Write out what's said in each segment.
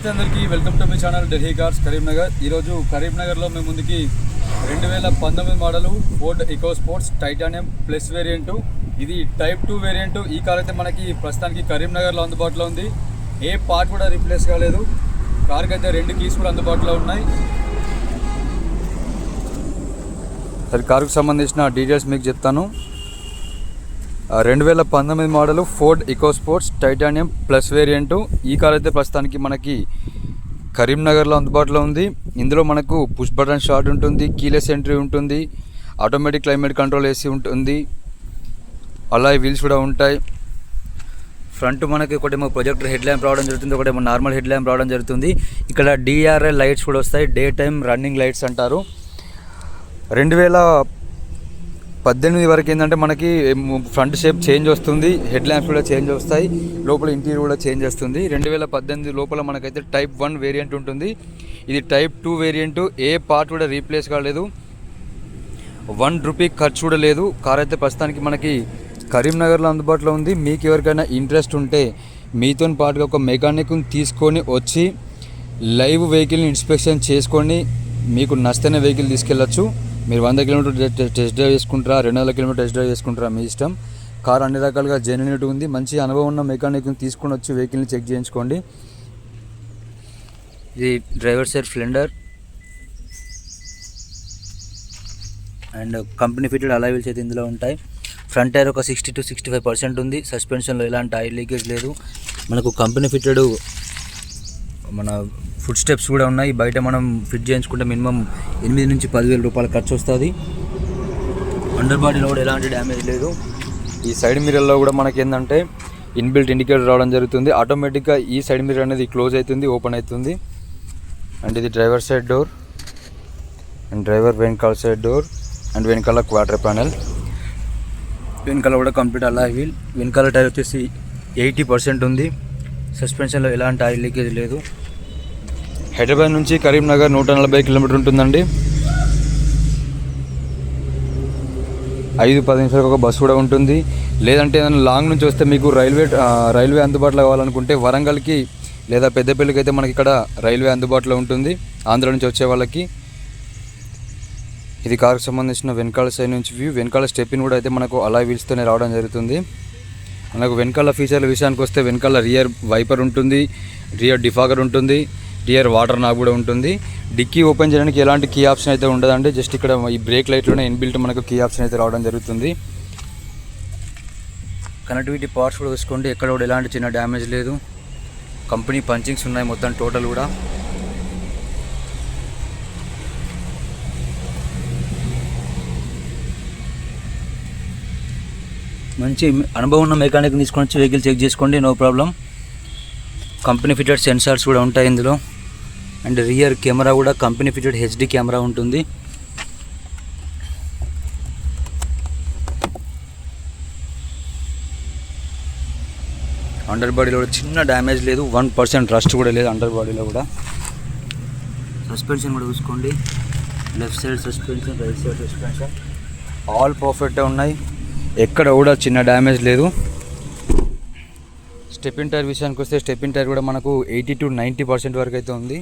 నమస్తే అందరికీ, welcome to my channel Delhi cars Karimnagar. ఈరోజు కరీంనగర్లో మేము ముందుకి 2019 model Ford Eco Sports titanium plus variant. ఇది టైప్ 2 వేరియంట్. ఈ కార్ అయితే మనకి ప్రస్తుతానికి కరీంనగర్లో అందుబాటులో ఉంది. ఏ పార్ట్ కూడా రీప్లేస్ కాలేదు. కార్కి అయితే 2 కీస్ కూడా అందుబాటులో ఉన్నాయి. సరే, కారుకు సంబంధించిన డీటెయిల్స్ మీకు చెప్తాను. 2019 model Ford Eco Sports titanium plus variant. ఈ కార్ అయితే ప్రస్తుతానికి మనకి కరీంనగర్లో అందుబాటులో ఉంది. ఇందులో మనకు పుష్ బటన్ స్టార్ట్ ఉంటుంది, కీలెస్ ఎంట్రీ ఉంటుంది, ఆటోమేటిక్ క్లైమేట్ కంట్రోల్ ఏసీ ఉంటుంది, అలాయ్ వీల్స్ కూడా ఉంటాయి. ఫ్రంట్ మనకి ఒకటేమో ప్రొజెక్టర్ హెడ్ ల్యాంప్ రావడం జరుగుతుంది, ఒకటేమో నార్మల్ హెడ్ ల్యాంప్ రావడం జరుగుతుంది. ఇక్కడ డిఆర్ఎల్ లైట్స్ కూడా వస్తాయి, డే టైమ్ రన్నింగ్ లైట్స్ అంటారు. 2018 వరకు ఏంటంటే మనకి ఫ్రంట్ షేప్ చేంజ్ వస్తుంది, హెడ్ ల్యాంప్స్ కూడా చేంజ్ వస్తాయి, లోపల ఇంటీరియర్ కూడా చేంజ్ వస్తుంది. 2018 లోపల మనకైతే టైప్ 1 వేరియంట్ ఉంటుంది. ఇది టైప్ 2 వేరియంట్. ఏ పార్ట్ కూడా రీప్లేస్ కాలేదు, 1 రూపీ ఖర్చు కూడా లేదు. కార్ అయితే ప్రస్తుతానికి మనకి కరీంనగర్లో అందుబాటులో ఉంది. మీకు ఎవరికైనా ఇంట్రెస్ట్ ఉంటే మీతో పాటుగా ఒక మెకానిక్ని తీసుకొని వచ్చి లైవ్ వెహికల్ని ఇన్స్పెక్షన్ చేసుకొని మీకు నచ్చితే వెహికల్ తీసుకెళ్ళచ్చు. మీరు 100 కిలోమీటర్ టెస్ట్ డ్రైవ్ చేసుకుంటారా, 200 కిలోమీటర్ టెస్ట్ డ్రైవ్ చేసుకుంటారా, మీ ఇష్టం. కార్ అన్ని రకాలుగా జెన్యూనిటీ ఉంది. మంచి అనుభవం ఉన్న మెకానిక్ని తీసుకొని వచ్చి వెహికల్ని చెక్ చేయించుకోండి. ఇది driver side Splendor and company fitted alloy wheels అయితే ఇందులో ఉంటాయి. ఫ్రంట్ టైర్ ఒక 60 to 65% ఉంది. సస్పెన్షన్లో ఎలాంటి ఆయిల్ లీకేజ్ లేదు. మనకు కంపెనీ ఫిటెడ్ మన ఫుడ్ స్టెప్స్ కూడా ఉన్నాయి. బయట మనం ఫిట్ చేయించుకుంటే మినిమం 8,000 నుంచి 10,000 రూపాయల ఖర్చు వస్తుంది. అండర్ బాడీలో కూడా ఎలాంటి డ్యామేజ్ లేదు. ఈ సైడ్ మిర్రర్లో కూడా మనకి ఏంటంటే ఇన్బిల్ట్ ఇండికేటర్ రావడం జరుగుతుంది. ఆటోమేటిక్గా ఈ సైడ్ మిర్రర్ అనేది క్లోజ్ అవుతుంది, ఓపెన్ అవుతుంది. అండ్ ఇది driver side door and driver వెనకాల సైడ్ డోర్ అండ్ వెనకాల క్వార్టర్ ప్యానెల్. వెనకాల కూడా కంప్లీట్ అలాయ్ వీల్. వెనకాల టైర్ వచ్చేసి 80% ఉంది. సస్పెన్షన్లో ఎలాంటి ఆయిల్ లీకేజ్ లేదు. హైదరాబాద్ నుంచి కరీంనగర్ 140 కిలోమీటర్ ఉంటుందండి. 5-10 నిమిషాలకు ఒక బస్సు కూడా ఉంటుంది. లేదంటే ఏదైనా లాంగ్ నుంచి వస్తే మీకు రైల్వే అందుబాటులో కావాలనుకుంటే వరంగల్కి లేదా పెద్దపల్లికి అయితే మనకి ఇక్కడ రైల్వే అందుబాటులో ఉంటుంది, ఆంధ్ర నుంచి వచ్చే వాళ్ళకి. ఇది కారుకు సంబంధించిన వెనకాల సైడ్ నుంచి వ్యూ. వెనకాల స్టెప్పిన్ కూడా అయితే మనకు అలాయ్ వీల్స్తోనే రావడం జరుగుతుంది. మనకు వెనకాల ఫీచర్ల విషయానికి వస్తే వెనకాల రియర్ వైపర్ ఉంటుంది, రియర్ డిఫాగర్ ఉంటుంది, రియర్ వాటర్ నాబ్ కూడా ఉంటుంది. డిక్కీ ఓపెన్ చేయడానికి ఎలాంటి కీ ఆప్షన్ అయితే ఉండదండి. జస్ట్ ఇక్కడ ఈ బ్రేక్ లైట్లోనే ఇన్బిల్ట్ మనకు కీ ఆప్షన్ అయితే రావడం జరుగుతుంది. కనెక్టివిటీ పార్ట్స్ కూడా చూసుకోండి, ఎక్కడ కూడా ఎలాంటి చిన్న డ్యామేజ్ లేదు. కంపెనీ పంచింగ్స్ ఉన్నాయి మొత్తం టోటల్ కూడా. మంచి అనుభవం ఉన్న మెకానిక్ తీసుకొని వచ్చి వెహికల్ చెక్ చేసుకోండి, no problem. Company fitted sensors కూడా ఉంటాయి ఇందులో. అండ్ రియర్ కెమెరా కూడా కంపెనీ ఫిటెడ్ హెచ్డి కెమెరా ఉంటుంది. అండర్ బాడీలో కూడా చిన్న డ్యామేజ్ లేదు, 1% రస్ట్ కూడా లేదు అండర్ బాడీలో కూడా. సస్పెన్షన్ కూడా చూసుకోండి, left side suspension, right side suspension all పర్ఫెక్ట్గా ఉన్నాయి. ఎక్కడ కూడా చిన్న డ్యామేజ్ లేదు. స్టెపిన్ టైర్ విషయానికి వస్తే స్టెపిన్ టైర్ కూడా మనకు 80 to 90% వరకు అయితే ఉంది.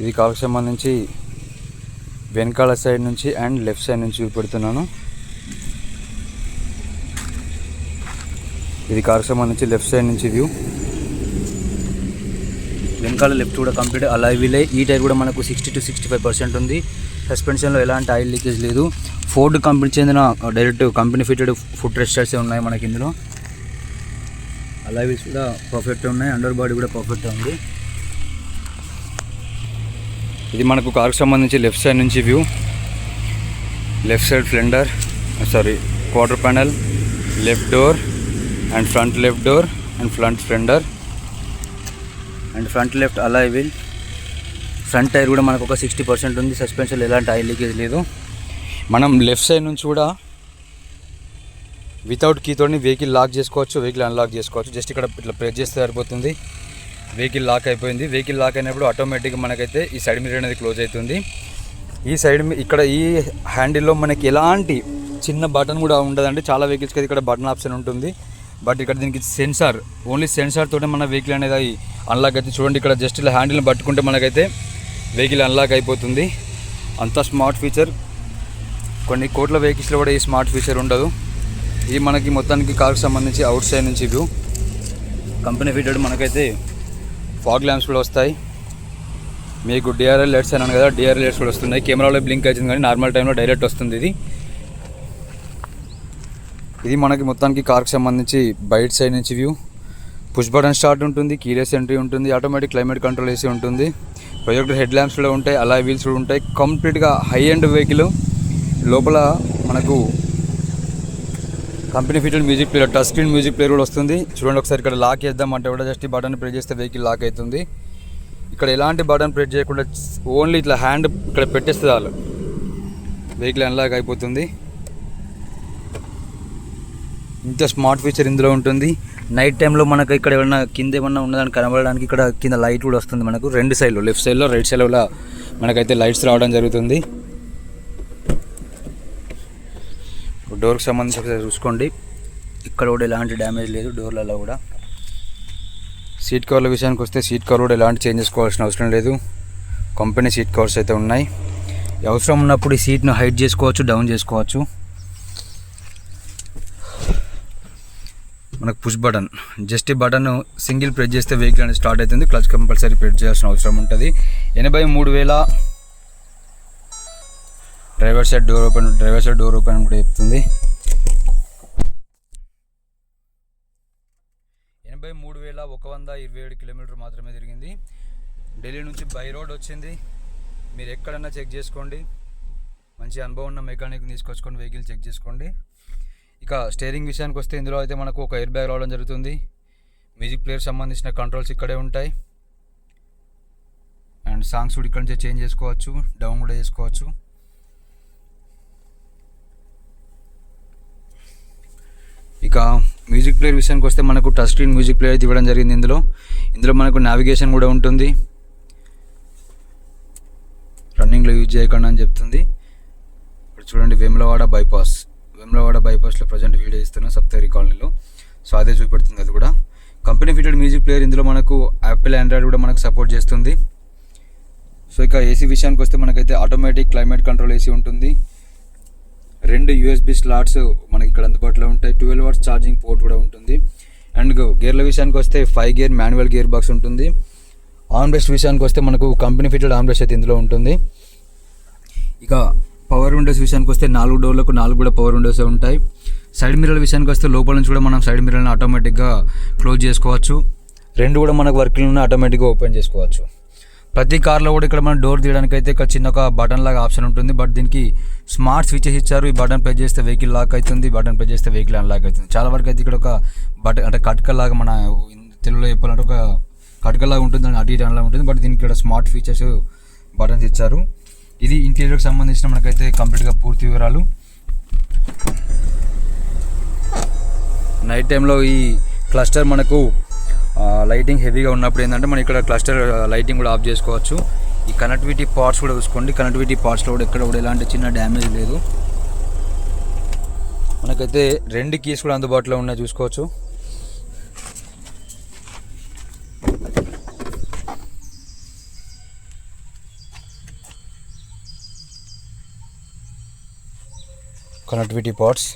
ఇది కారుకు సంబంధించి వెనకాల సైడ్ నుంచి అండ్ లెఫ్ట్ సైడ్ నుంచి చూపెడుతున్నాను. ఇది కారుకు సంబంధించి లెఫ్ట్ సైడ్ నుంచి వ్యూ. వెనకాల లెఫ్ట్ కూడా కంప్లీట్ అలాయ్ వీలే. ఈ టైర్ కూడా మనకు 60 to 65% ఉంది. సస్పెన్షన్లో ఎలాంటి ఆయిల్ లీకేజ్ లేదు. ఫోర్డ్ కంపెనీ చెందిన డైరెక్ట్ కంపెనీ ఫిటెడ్ ఫుట్ రెస్టర్సే ఉన్నాయి మనకి ఇందులో. అలాయ్ వీల్స్ కూడా పర్ఫెక్ట్గా ఉన్నాయి, అండర్ బాడీ కూడా పర్ఫెక్ట్గా ఉంది. ఇది మనకు కారుకు సంబంధించి లెఫ్ట్ సైడ్ నుంచి view. Left side splendour, quarter panel, left door and front left door and front splendour and front left alloy wheel. Front tyre కూడా మనకు ఒక 60% ఉంది. సస్పెన్షన్ ఎలాంటి ఆయిల్ లీకేజ్ లేదు. మనం లెఫ్ట్ సైడ్ నుంచి కూడా వితౌట్ కీతోని వెహికల్ లాక్ చేసుకోవచ్చు, వెహికల్ అన్లాక్ చేసుకోవచ్చు. జస్ట్ ఇక్కడ ఇట్లా ప్రెస్ చేస్తే సరిపోతుంది, వెహికల్ లాక్ అయిపోయింది. వెహికల్ లాక్ అయినప్పుడు ఆటోమేటిక్గా మనకైతే ఈ సైడ్ మిర్రర్ అనేది క్లోజ్ అవుతుంది. ఈ సైడ్ ఇక్కడ ఈ హ్యాండిల్లో మనకి ఎలాంటి చిన్న బటన్ కూడా ఉండదండి. చాలా వెహికల్స్కి ఇక్కడ బటన్ ఆప్షన్ ఉంటుంది. బట్ ఇక్కడ దీనికి సెన్సార్, ఓన్లీ సెన్సార్ తోటే మన వెహికల్ అనేది అన్లాక్ అయితే. చూడండి ఇక్కడ జస్ట్ ఇలా హ్యాండిల్ని పట్టుకుంటే మనకైతే వెహికల్ అన్లాక్ అయిపోతుంది. అంతా స్మార్ట్ ఫీచర్. కొన్ని కోట్ల వెహికల్స్లో కూడా ఈ స్మార్ట్ ఫీచర్ ఉండదు. ఇది మనకి మొత్తానికి కార్కి సంబంధించి అవుట్ సైడ్ నుంచి వ్యూ. కంపెనీ ఫిటెడ్ మనకైతే ఫాగ్ ల్యాంప్స్ కూడా వస్తాయి. మీకు డిఆర్ఎల్ లైట్స్ అన్నాను కదా, డిఆర్ఎల్ లైట్స్ కూడా వస్తున్నాయి. కెమెరాలో బ్లింక్ అవుతుంది కానీ నార్మల్ టైంలో డైరెక్ట్ వస్తుంది. ఇది మనకి మొత్తానికి కార్కి సంబంధించి బయట సైడ్ నుంచి వ్యూ. పుష్ బటన్ స్టార్ట్ ఉంటుంది, కీలెస్ ఎంట్రీ ఉంటుంది, ఆటోమేటిక్ క్లైమేట్ కంట్రోల్ ఏసీ ఉంటుంది, ప్రొజెక్టర్ హెడ్ ల్యాంప్స్ కూడా ఉంటాయి, అలాయ్ వీల్స్ కూడా ఉంటాయి. కంప్లీట్గా హై ఎండ్ వెహికల్. లోపల మనకు company fitted music player, touch screen music player కూడా వస్తుంది. చూడండి ఒకసారి ఇక్కడ లాక్ చేద్దామంటే కూడా జస్ట్ ఈ బటన్ ప్రెస్ చేస్తే వెహికల్ లాక్ అవుతుంది. ఇక్కడ ఎలాంటి బటన్ ప్రెస్ చేయకుండా ఓన్లీ ఇట్లా హ్యాండ్ ఇక్కడ పెట్టేస్తే చాలు వెహికల్ అన్లాక్ అయిపోతుంది. ఇంత స్మార్ట్ ఫీచర్ ఇందులో ఉంటుంది. నైట్ టైంలో మనకు ఇక్కడ ఏమన్నా కింద ఏమన్నా ఉన్నదాన్ని కనబడడానికి ఇక్కడ కింద లైట్ కూడా వస్తుంది మనకు. రెండు సైడ్లో, లెఫ్ట్ సైడ్లో రైట్ సైడ్లో మనకైతే లైట్స్ రావడం జరుగుతుంది. డోర్కి సంబంధించి ఒకసారి చూసుకోండి, ఇక్కడ కూడా ఎలాంటి డ్యామేజ్ లేదు డోర్లలో కూడా. సీట్ కవర్ల విషయానికి వస్తే సీట్ కవర్ కూడా ఎలాంటి చేంజ్ చేసుకోవాల్సిన అవసరం లేదు. కంపెనీ సీట్ కవర్స్ అయితే ఉన్నాయి. అవసరం ఉన్నప్పుడు ఈ సీట్ను హైట్ చేసుకోవచ్చు, డౌన్ చేసుకోవచ్చు. మనకు పుష్ బటన్, జస్ట్ ఈ బటన్ సింగిల్ ప్రెస్ చేస్తే వెహికల్ అనేది స్టార్ట్ అవుతుంది. క్లచ్ కంపల్సరీ ప్రెస్ చేయాల్సిన అవసరం ఉంటుంది. 83,000 డ్రైవర్ సైడ్ డోర్ ఓపెన్ కూడా చెప్తుంది. 83,127 కిలోమీటర్ మాత్రమే తిరిగింది. ఢిల్లీ నుంచి బై రోడ్ వచ్చింది. మీరు ఎక్కడన్నా చెక్ చేసుకోండి, మంచి అనుభవం ఉన్న మెకానిక్ తీసుకొచ్చుకొని వెహికల్ చెక్ చేసుకోండి. ఇక స్టీరింగ్ విషయానికి వస్తే ఇందులో అయితే మనకు ఒక ఎయిర్ బ్యాగ్ రావడం జరుగుతుంది. మ్యూజిక్ ప్లేయర్ సంబంధించిన కంట్రోల్స్ ఇక్కడే ఉంటాయి. అండ్ సాంగ్స్ కూడా ఇక్కడ నుంచి చేంజ్ చేసుకోవచ్చు, డౌన్ కూడా చేసుకోవచ్చు. ఇక మ్యూజిక్ ప్లేయర్ విషయానికి వస్తే మనకు టచ్ స్క్రీన్ మ్యూజిక్ ప్లేయర్ అయితే ఇవ్వడం జరిగింది. ఇందులో మనకు నావిగేషన్ కూడా ఉంటుంది. రన్నింగ్లో యూజ్ చేయకుండా అని చెప్తుంది. ఇప్పుడు చూడండి వేములవాడ బైపాస్లో ప్రజెంట్ వీడియో ఇస్తున్నా సప్తగిరి కాలనీలో. సో అదే చూపెడుతుంది అది కూడా. Company fitted music player. ఇందులో మనకు యాపిల్, ఆండ్రాయిడ్ కూడా మనకు సపోర్ట్ చేస్తుంది. సో ఇక ఏసీ విషయానికి వస్తే మనకైతే ఆటోమేటిక్ క్లైమేట్ కంట్రోల్ ఏసీ ఉంటుంది. 2 USB స్లాట్స్ మనకి ఇక్కడ అందుబాటులో ఉంటాయి. 12 వాట్స్ ఛార్జింగ్ పోర్ట్ కూడా ఉంటుంది. అండ్ గేర్ల విషయానికి వస్తే 5 గేర్ మాన్యువల్ గేర్ బాక్స్ ఉంటుంది. ఆన్ బ్రెస్ట్ విషయానికి వస్తే మనకు కంపెనీ ఫిటెడ్ ఆన్ బ్రెస్ట్ అయితే ఇందులో ఉంటుంది. ఇక పవర్ విండోస్ విషయానికి వస్తే 4 డోర్లకు 4 కూడా పవర్ విండోస్ ఉంటాయి. సైడ్ మిర్రర్ విషయానికి వస్తే లోపల నుంచి కూడా మనం సైడ్ మిర్రర్ని ఆటోమేటిక్గా క్లోజ్ చేసుకోవచ్చు. 2 కూడా మనకు వర్కింగ్ ఉన్న ఆటోమేటిక్గా ఓపెన్ చేసుకోవచ్చు. ప్రతి కార్లో కూడా ఇక్కడ మనం డోర్ తీయడానికి అయితే ఇక్కడ చిన్న ఒక బటన్ లాగా ఆప్షన్ ఉంటుంది. బట్ దీనికి స్మార్ట్ స్విచెస్ ఇచ్చారు. ఈ బటన్ ప్రెస్ చేస్తే వెహికల్ లాక్ అవుతుంది, బటన్ ప్రెస్ చేస్తే వెహికల్ అన్లాక్ అవుతుంది. చాలా వరకు అయితే ఇక్కడ ఒక బటన్ అంటే కట్కలాగా, మన తెలుగులో చెప్పాలంటే ఒక కట్కలాగా ఉంటుంది, దాని అటు ఇటు అనలాగా ఉంటుంది. బట్ దీనికి ఇక్కడ స్మార్ట్ ఫీచర్స్ బటన్స్ ఇచ్చారు. ఇది ఇంటీరియర్కి సంబంధించిన మనకైతే కంప్లీట్గా పూర్తి వివరాలు. నైట్ టైంలో ఈ క్లస్టర్ మనకు లైటింగ్ హెవీగా ఉన్నప్పుడు ఏంటంటే మనం ఇక్కడ క్లస్టర్ లైటింగ్ కూడా ఆఫ్ చేసుకోవచ్చు. ఈ కనెక్టివిటీ పార్ట్స్ కూడా చూసుకోండి. కనెక్టివిటీ పార్ట్స్లో కూడా ఎక్కడ కూడా ఎలాంటి చిన్న డ్యామేజ్ లేదు. మనకైతే 2 కీస్ కూడా అందుబాటులో ఉన్నాయి, చూసుకోవచ్చు. Connectivity parts.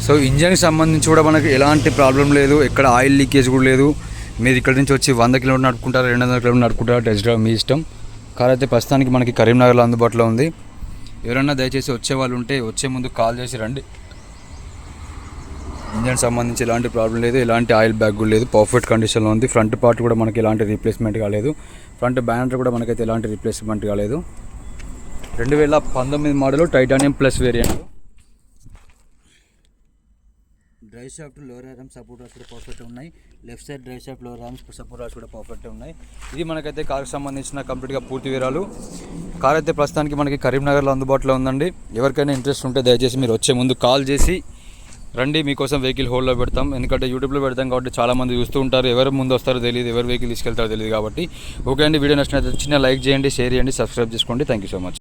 సో ఇంజన్కి సంబంధించి కూడా మనకి ఎలాంటి ప్రాబ్లం లేదు, ఎక్కడ ఆయిల్ లీకేజ్ కూడా లేదు. మీరు ఇక్కడ నుంచి వచ్చి 100 కిలోమీటర్ నడుపుకుంటారు, 200 కిలోమీటర్ నడుపుకుంటారు, టెస్ట్ డ్రైవ్ మీ ఇష్టం. కార్ అయితే ప్రస్తుతానికి మనకి కరీంనగర్లో అందుబాటులో ఉంది. ఎవరైనా దయచేసి వచ్చే వాళ్ళు ఉంటే వచ్చే ముందు కాల్ చేసి రండి. ఇంజన్ సంబంధించి ఎలాంటి ప్రాబ్లం లేదు, ఎలాంటి ఆయిల్ బ్యాగ్ కూడా లేదు, పర్ఫెక్ట్ కండిషన్లో ఉంది. ఫ్రంట్ పార్ట్ కూడా మనకి ఎలాంటి రీప్లేస్మెంట్ కాలేదు, ఫ్రంట్ బ్యానర్ కూడా మనకైతే ఎలాంటి రీప్లేస్మెంట్ కాలేదు. 2019 model titanium plus variant. Drive shaft lower arms support rods కూడా పర్ఫెక్ట్ ఉన్నాయి. Left side drive shaft lower arms support rods కూడా పర్ఫెక్ట్ ఉన్నాయి. ఇది మనకైతే కార్కి సంబంధించిన కంప్లీట్గా పూర్తి వివరాలు. కార్ అయితే ప్రస్తుతానికి మనకి కరీంనగర్లో అందుబాటులో ఉందండి. ఎవరికైనా ఇంట్రెస్ట్ ఉంటే దయచేసి మీరు వచ్చే ముందు కాల్ చేసి రండి, మీకోసం వెహికల్ హోల్డ్లో పెడతాం. ఎందుకంటే యూట్యూబ్లో పెడతాం కాబట్టి చాలామంది చూస్తూ ఉంటారు, ఎవరు ముందు వస్తారో తెలియదు, ఎవరు వెహికల్ తీసుకెళ్తారో తెలియదు కాబట్టి. ఓకే అండి, వీడియో నచ్చినట్లయితే చిన్న లైక్ చేయండి, షేర్ చేయండి, సబ్స్క్రైబ్ చేసుకోండి. Thank you so much.